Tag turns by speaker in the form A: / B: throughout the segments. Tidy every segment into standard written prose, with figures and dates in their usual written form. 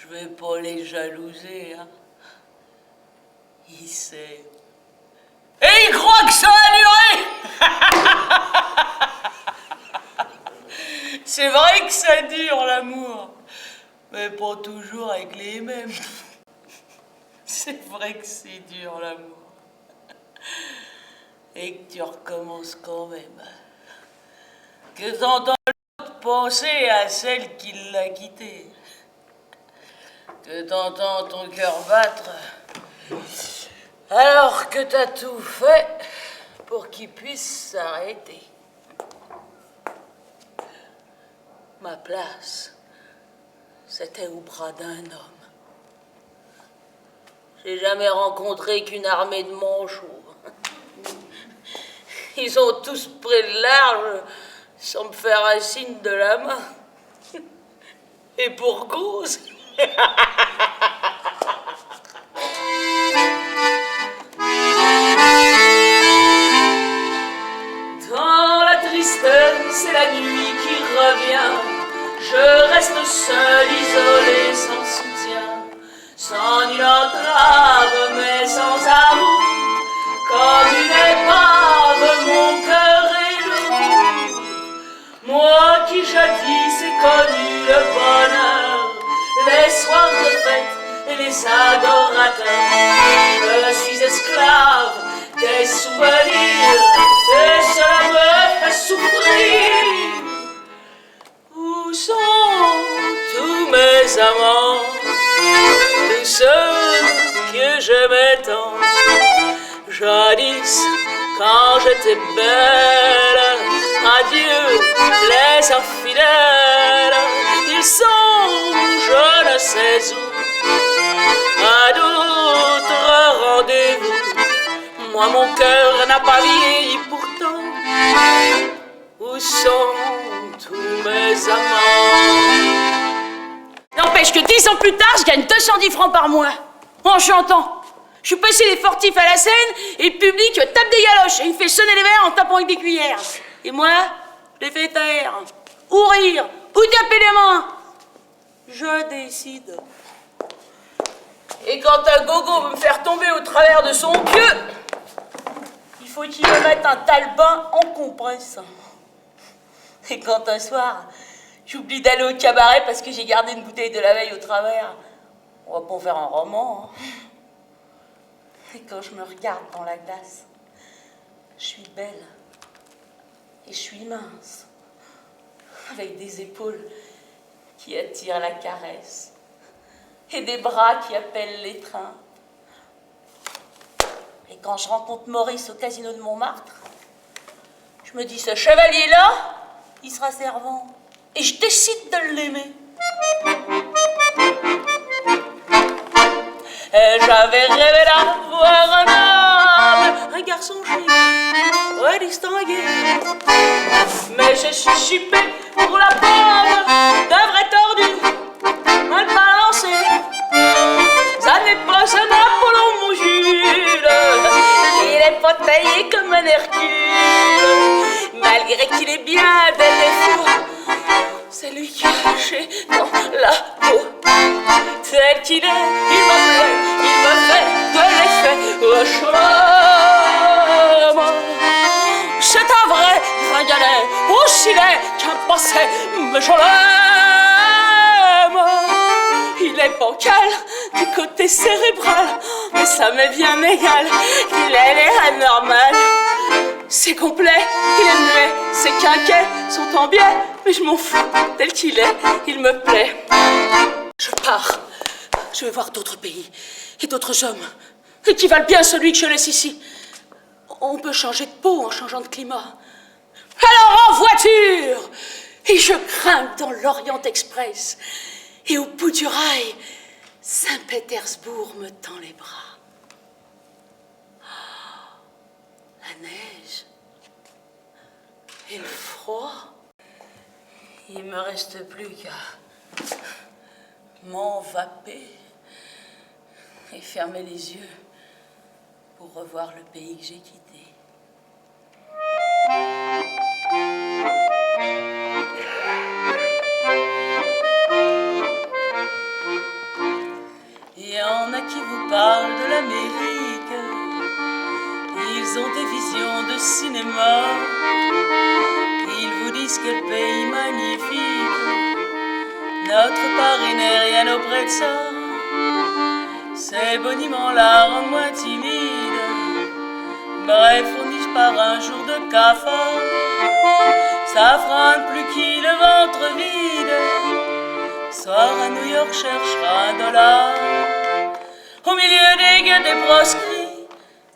A: Je vais pas les jalouser, hein. Il sait. Et il croit que ça a duré. C'est vrai que ça dure, l'amour. Mais pas toujours avec les mêmes. C'est vrai que c'est dur, l'amour. Et que tu recommences quand même. Que t'entends l'autre penser à celle qui l'a quitté. Que t'entends ton cœur battre. Alors que t'as tout fait pour qu'il puisse s'arrêter. Ma place, c'était au bras d'un homme. J'ai jamais rencontré qu'une armée de manchots. Ils ont tous pris le large sans me faire un signe de la main. Et pour cause. Dans la tristesse et la nuit qui revient, je reste seul, isolé, sans soutien, sans nulle entrave, mais sans amour. Comme une épave, mon cœur est lourd. Moi qui jadis ai connu le bonheur, les soirs de fête et les adorateurs, je suis esclave des souvenirs et cela me fait souffrir. Où sont tous mes amants, tous ceux que j'aimais tant? Jadis, quand j'étais belle, adieu les infidèles, ils sont je ne sais où, à d'autres rendez-vous. Moi mon cœur n'a pas vieilli pourtant. Où sont tous mes amants? N'empêche que 10 ans plus tard, je gagne 210 francs par mois, en chantant. Je suis passé les fortifs à la scène et le public tape des galoches et il fait sonner les verres en tapant avec des cuillères. Et moi, je les fais taire, ou rire, ou taper les mains. Je décide. Et quand un gogo veut me faire tomber au travers de son pieu, il faut qu'il me mette un talbin en compresse. Et quand un soir, j'oublie d'aller au cabaret parce que j'ai gardé une bouteille de la veille au travers, on va pas en faire un roman, hein. Et quand je me regarde dans la glace, je suis belle et je suis mince, avec des épaules qui attirent la caresse et des bras qui appellent l'étreinte. Et quand je rencontre Maurice au casino de Montmartre, je me dis, ce chevalier-là, il sera servant. Et je décide de l'aimer. Et j'avais rêvé d'avoir un garçon chic, ouais, distingué. Mais je suis chipé pour la pomme d'un vrai tordu, mal balancé. Ça n'est pas un Apollon, mon Jules. Il est pas taillé comme un Hercule, malgré qu'il est bien bel défaut. C'est lui qui est caché dans la peau. Tel qu'il est, il me fait de l'effet au charme. C'est un vrai gringalet, aussi laid qu'un passé, mais je l'aime. Il est bancal du côté cérébral, mais ça m'est bien égal, il a l'air anormal. C'est complet, il est muet, ses quinquets sont en biais, mais je m'en fous, tel qu'il est, il me plaît. Je pars, je vais voir d'autres pays et d'autres hommes qui valent bien celui que je laisse ici. On peut changer de peau en changeant de climat. Alors en voiture, et je grimpe dans l'Orient Express, et au bout du rail, Saint-Pétersbourg me tend les bras. La neige et le froid. Il me reste plus qu'à m'envaper et fermer les yeux pour revoir le pays que j'ai quitté. qui vous parlent de l'Amérique. Ils ont des visions de cinéma. Ils vous disent quel pays magnifique. Notre Paris n'est rien auprès de ça. Ces boniments-là rendent moins timide. Bref, on disparaît un jour de cafard. Ça fera plus qui le ventre vide. Soir à New York cherchera $1. Au milieu des gueux des proscrits,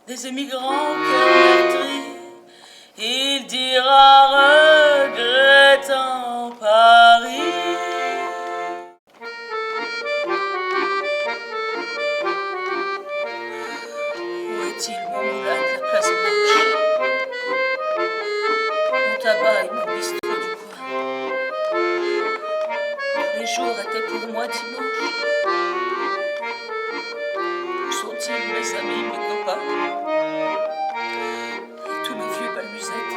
A: des émigrants meurtris, il dira regrettant Paris. Où est-il mon moulin de la place Blanche? Mon tabac et mon bistrot du coin. Les jours étaient pour moi dimanche. Où sont-ils mes amis, mes copains? Et tous mes vieux balmusettes,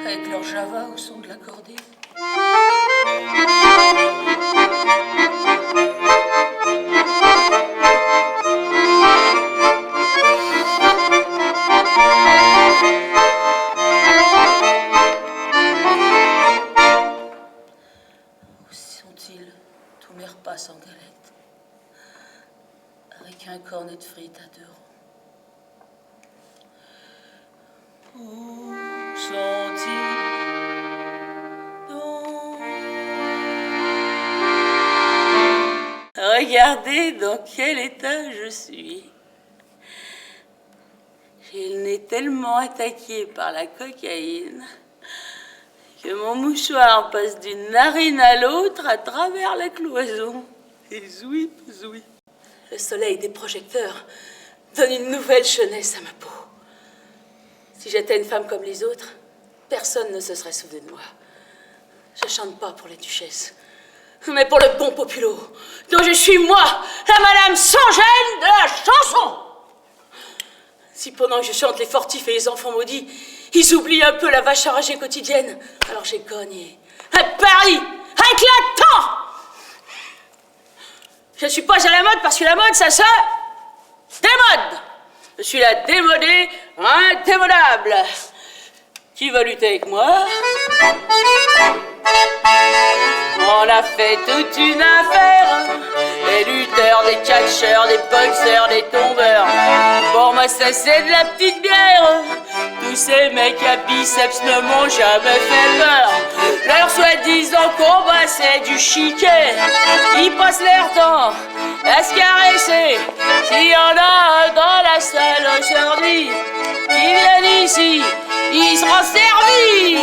A: avec leur java au son de l'accordéon. Tous mes repas sans galette, avec un cornet de frites à €2. Où sont-ils donc? Regardez dans quel état je suis. J'ai le nez tellement attaqué par la cocaïne que mon mouchoir passe d'une narine à l'autre à travers la cloison. Et zouip, zouip. Le soleil des projecteurs donne une nouvelle jeunesse à ma peau. Si j'étais une femme comme les autres, personne ne se serait souvenu de moi. Je chante pas pour les duchesses, mais pour le bon populo, dont je suis moi, la madame sans gêne de la chanson. Si pendant que je chante les fortifs et les enfants maudits, ils oublient un peu la vache enragée quotidienne, alors j'ai gagné un pari éclatant. Je ne suis pas à la mode parce que la mode, ça se démode. Je suis la démodée indémodable. Qui va lutter avec moi? On a fait toute une affaire. Des lutteurs, des catcheurs, des boxeurs, des tombeurs. Pour moi, ça c'est de la petite bière. Tous ces mecs à biceps ne m'ont jamais fait peur. Leur soi-disant combat, c'est du chiquet. Ils passent leur temps à se caresser. S'il y en a dans la salle aujourd'hui qui viennent ici, ils seront servis.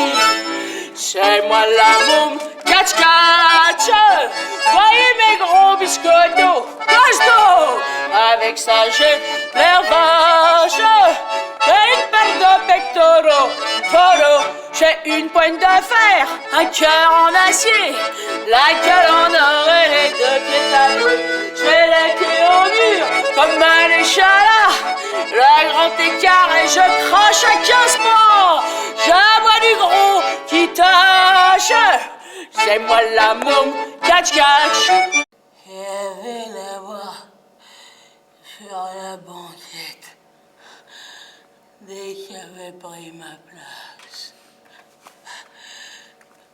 A: C'est moi la môme, catch catch. Voyez mes gros biscottos, costauds. Avec ça j'ai l'air vache. Et une paire de pectoraux, polo. J'ai une poigne de fer, un cœur en acier, la gueule en or et les deux pieds tabous. Je vais la queue au mur comme un échalas. Le grand écart et je crache à 15 morts. J'aboie du gros qui tâche. C'est moi la môme, catch catch. Il y avait la voix sur la banquette dès qu'il avait pris ma place.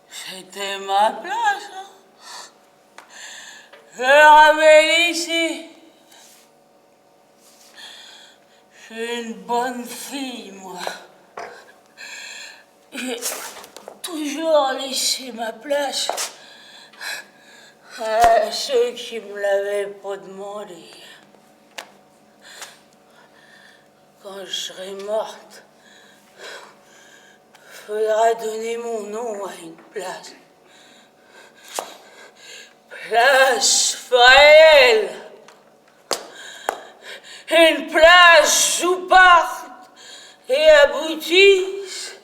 A: C'était ma place, hein. Je ramène ici. Je suis une bonne fille, moi. J'ai toujours laissé ma place à ceux qui me l'avaient pas demandé. Quand je serai morte, faudra donner mon nom à une place. Place Fréhel. Une place où partent et aboutissent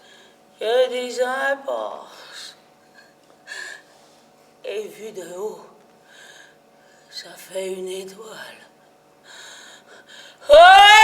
A: que des impasses. Et vu de haut, ça fait une étoile. Oh!